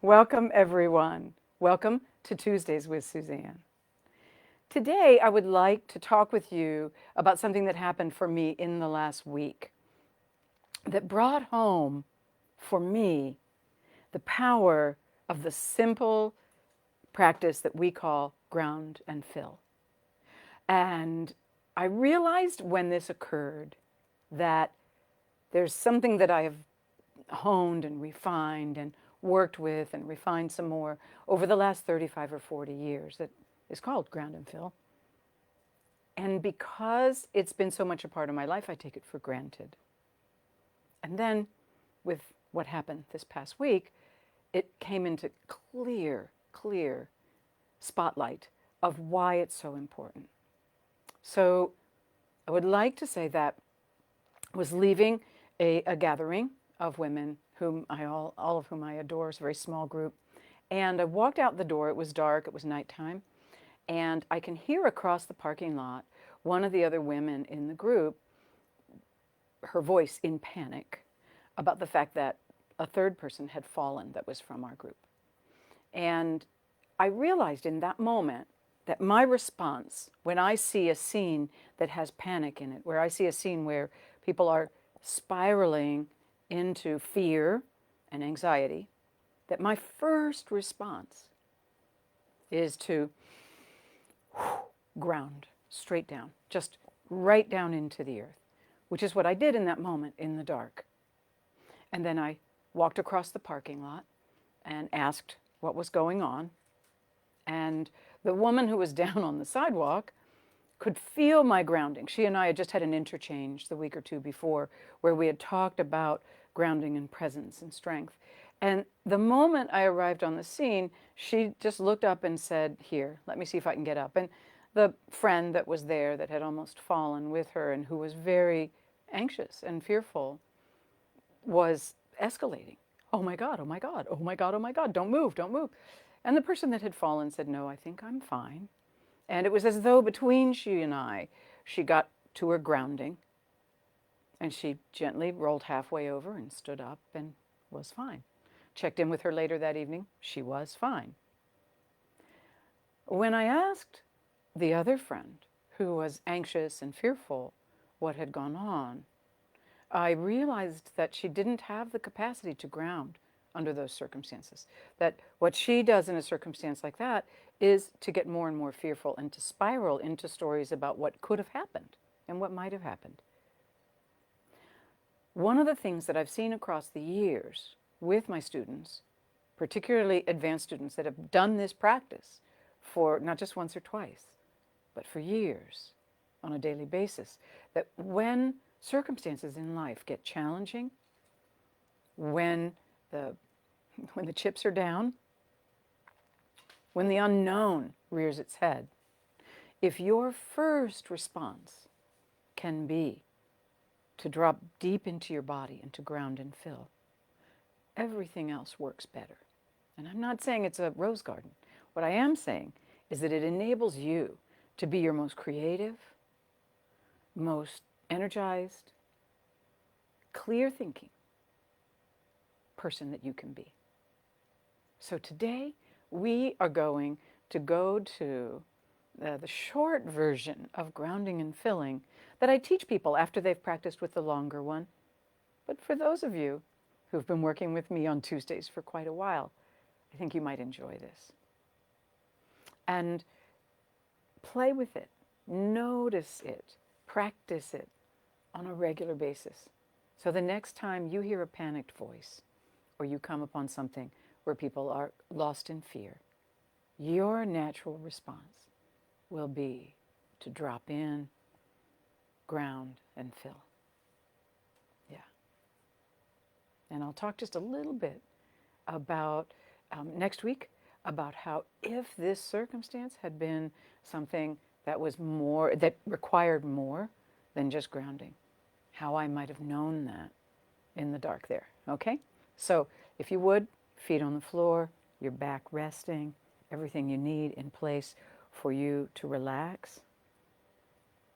Welcome, everyone. Welcome to Tuesdays with Suzanne. Today, I would like to talk with you about something that happened for me in the last week that brought home for me the power of the simple practice that we call ground and fill. And I realized when this occurred that there's something that I have honed and refined and worked with and refined some more over the last 35 or 40 years that is called ground and fill. And because it's been so much a part of my life, I take it for granted. And then with what happened this past week, it came into clear spotlight of why it's so important. So I would like to say that I was leaving a gathering of women whom all of whom I adore. It's a very small group. And I walked out the door. It was dark. It was nighttime. And I can hear across the parking lot one of the other women in the group, her voice in panic about the fact that a third person had fallen that was from our group. And I realized in that moment that my response, when I see a scene that has panic in it, where I see a scene where people are spiraling into fear and anxiety, that my first response is to ground straight down, just right down into the earth, which is what I did in that moment in the dark. And then I walked across the parking lot and asked what was going on. And the woman who was down on the sidewalk could feel my grounding. She and I had just had an interchange the week or two before where we had talked about grounding and presence and strength. And the moment I arrived on the scene, she just looked up and said, "Here, let me see if I can get up." And the friend that was there that had almost fallen with her and who was very anxious and fearful was escalating. "Oh my God, oh my God, oh my God, oh my God, don't move, don't move." And the person that had fallen said, "No, I think I'm fine." And it was as though between she and I, she got to her grounding and she gently rolled halfway over and stood up and was fine. Checked in with her later that evening. She was fine. When I asked the other friend, who was anxious and fearful, what had gone on, I realized that she didn't have the capacity to ground under those circumstances. That what she does in a circumstance like that is to get more and more fearful and to spiral into stories about what could have happened and what might have happened. One of the things that I've seen across the years with my students, particularly advanced students that have done this practice for not just once or twice, but for years on a daily basis, that when circumstances in life get challenging, when the chips are down, when the unknown rears its head, if your first response can be to drop deep into your body and to ground and fill, everything else works better. And I'm not saying it's a rose garden. What I am saying is that it enables you to be your most creative, most energized, clear thinking person that you can be. So today we are going to go to the short version of grounding and filling that I teach people after they've practiced with the longer one. But for those of you who've been working with me on Tuesdays for quite a while, I think you might enjoy this. And play with it, notice it, practice it on a regular basis. So the next time you hear a panicked voice or you come upon something where people are lost in fear, your natural response will be to drop in, ground, and fill. Yeah. And I'll talk just a little bit about next week about how if this circumstance had been something that was more, that required more than just grounding, how I might have known that in the dark there. Okay? So if you would, feet on the floor, your back resting, everything you need in place for you to relax,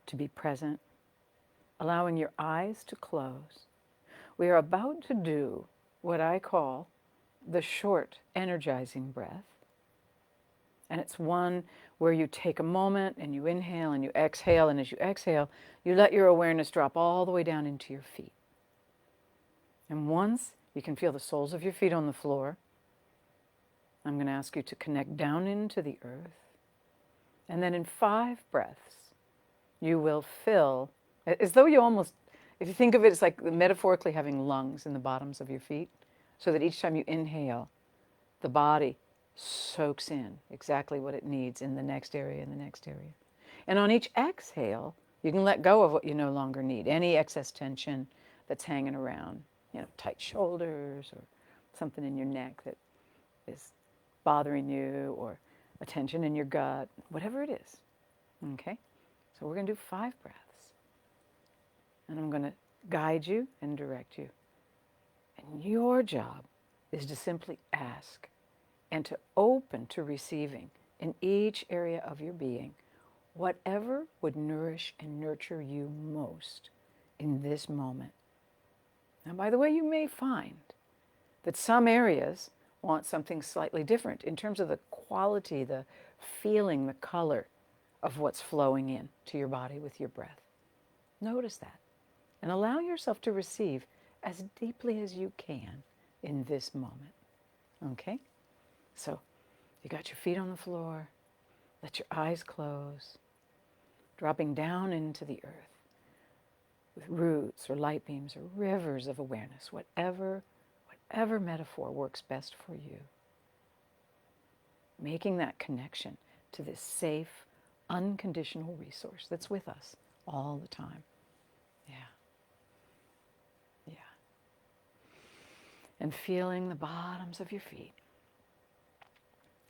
to be present, allowing your eyes to close. We are about to do what I call the short, energizing breath. And it's one where you take a moment and you inhale and you exhale. And as you exhale, you let your awareness drop all the way down into your feet. And once you can feel the soles of your feet on the floor, I'm going to ask you to connect down into the earth. And then in 5 breaths, you will fill, as though you almost, if you think of it, it's like metaphorically having lungs in the bottoms of your feet, so that each time you inhale, the body soaks in exactly what it needs in the next area and the next area. And on each exhale, you can let go of what you no longer need, any excess tension that's hanging around, tight shoulders or something in your neck that is bothering you, or a tension in your gut, whatever it is. Okay? So we're going to do 5 breaths. And I'm going to guide you and direct you. And your job is to simply ask and to open to receiving in each area of your being whatever would nourish and nurture you most in this moment. Now, by the way, you may find that some areas want something slightly different in terms of the quality, the feeling, the color of what's flowing in to your body with your breath. Notice that and allow yourself to receive as deeply as you can in this moment. Okay? So you got your feet on the floor, let your eyes close, dropping down into the earth with roots or light beams or rivers of awareness, whatever metaphor works best for you. Making that connection to this safe, unconditional resource that's with us all the time. Yeah. Yeah. And feeling the bottoms of your feet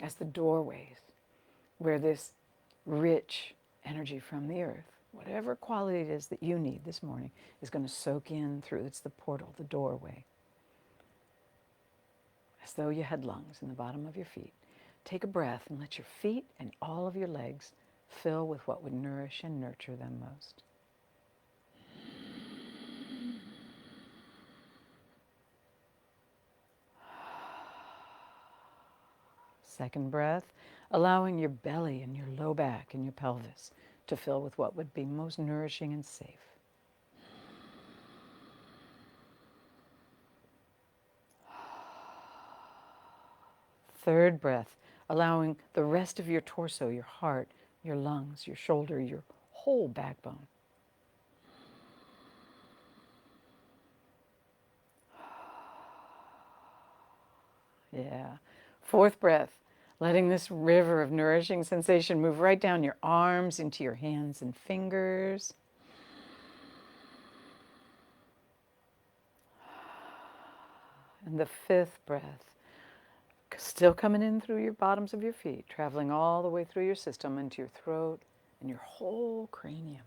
as the doorways where this rich energy from the earth, whatever quality it is that you need this morning, is going to soak in through. It's the portal, the doorway. As though you had lungs in the bottom of your feet. Take a breath and let your feet and all of your legs fill with what would nourish and nurture them most. Second breath, allowing your belly and your low back and your pelvis to fill with what would be most nourishing and safe. Third breath, allowing the rest of your torso, your heart, your lungs, your shoulder, your whole backbone. Yeah. Fourth breath, letting this river of nourishing sensation move right down your arms into your hands and fingers. And the fifth breath, still coming in through your bottoms of your feet, traveling all the way through your system into your throat and your whole cranium.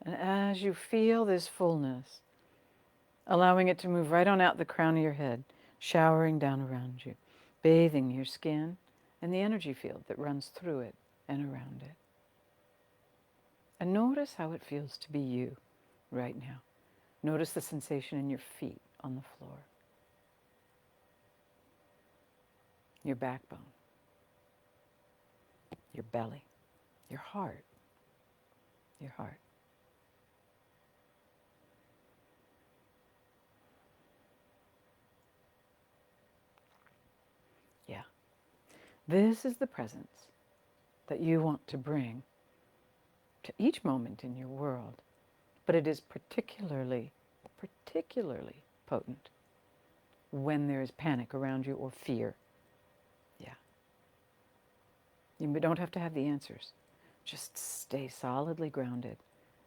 And as you feel this fullness, allowing it to move right on out the crown of your head, showering down around you, bathing your skin and the energy field that runs through it and around it. And notice how it feels to be you right now. Notice the sensation in your feet on the floor, your backbone, your belly, your heart, your heart. Yeah. This is the presence that you want to bring to each moment in your world, but it is particularly potent when there is panic around you or fear. Yeah. You don't have to have the answers. Just stay solidly grounded,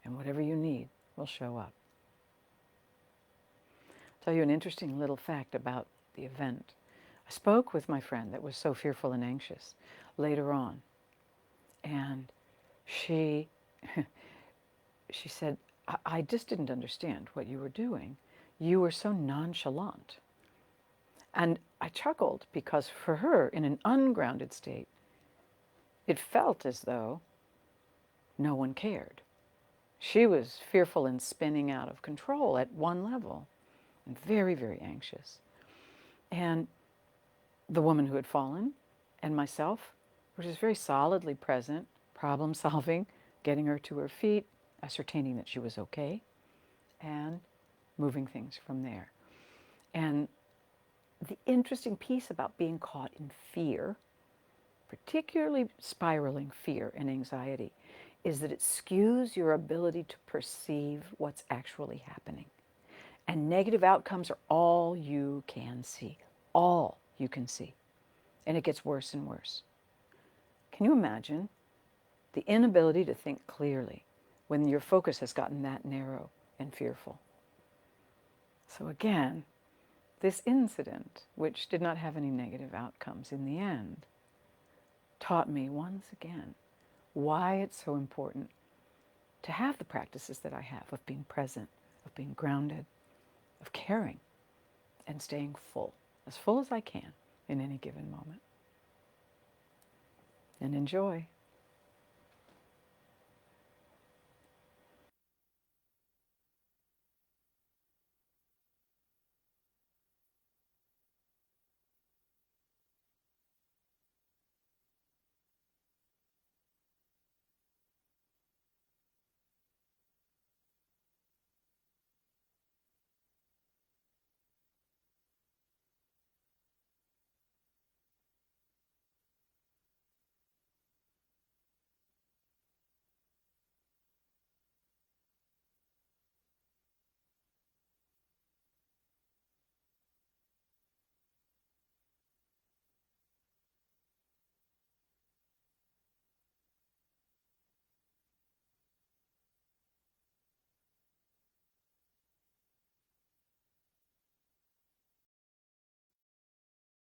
and whatever you need will show up. I'll tell you an interesting little fact about the event. I spoke with my friend that was so fearful and anxious later on, and she said, I just didn't understand what you were doing. You were so nonchalant. And I chuckled because for her, in an ungrounded state, it felt as though no one cared. She was fearful and spinning out of control at one level, and very, very anxious. And the woman who had fallen and myself were just very solidly present, problem solving, getting her to her feet, ascertaining that she was okay, and moving things from there. And the interesting piece about being caught in fear, particularly spiraling fear and anxiety, is that it skews your ability to perceive what's actually happening. And negative outcomes are all you can see. All you can see. And it gets worse and worse. Can you imagine the inability to think clearly when your focus has gotten that narrow and fearful? So again, this incident, which did not have any negative outcomes in the end, taught me once again why it's so important to have the practices that I have of being present, of being grounded, of caring, and staying full as I can in any given moment. And enjoy.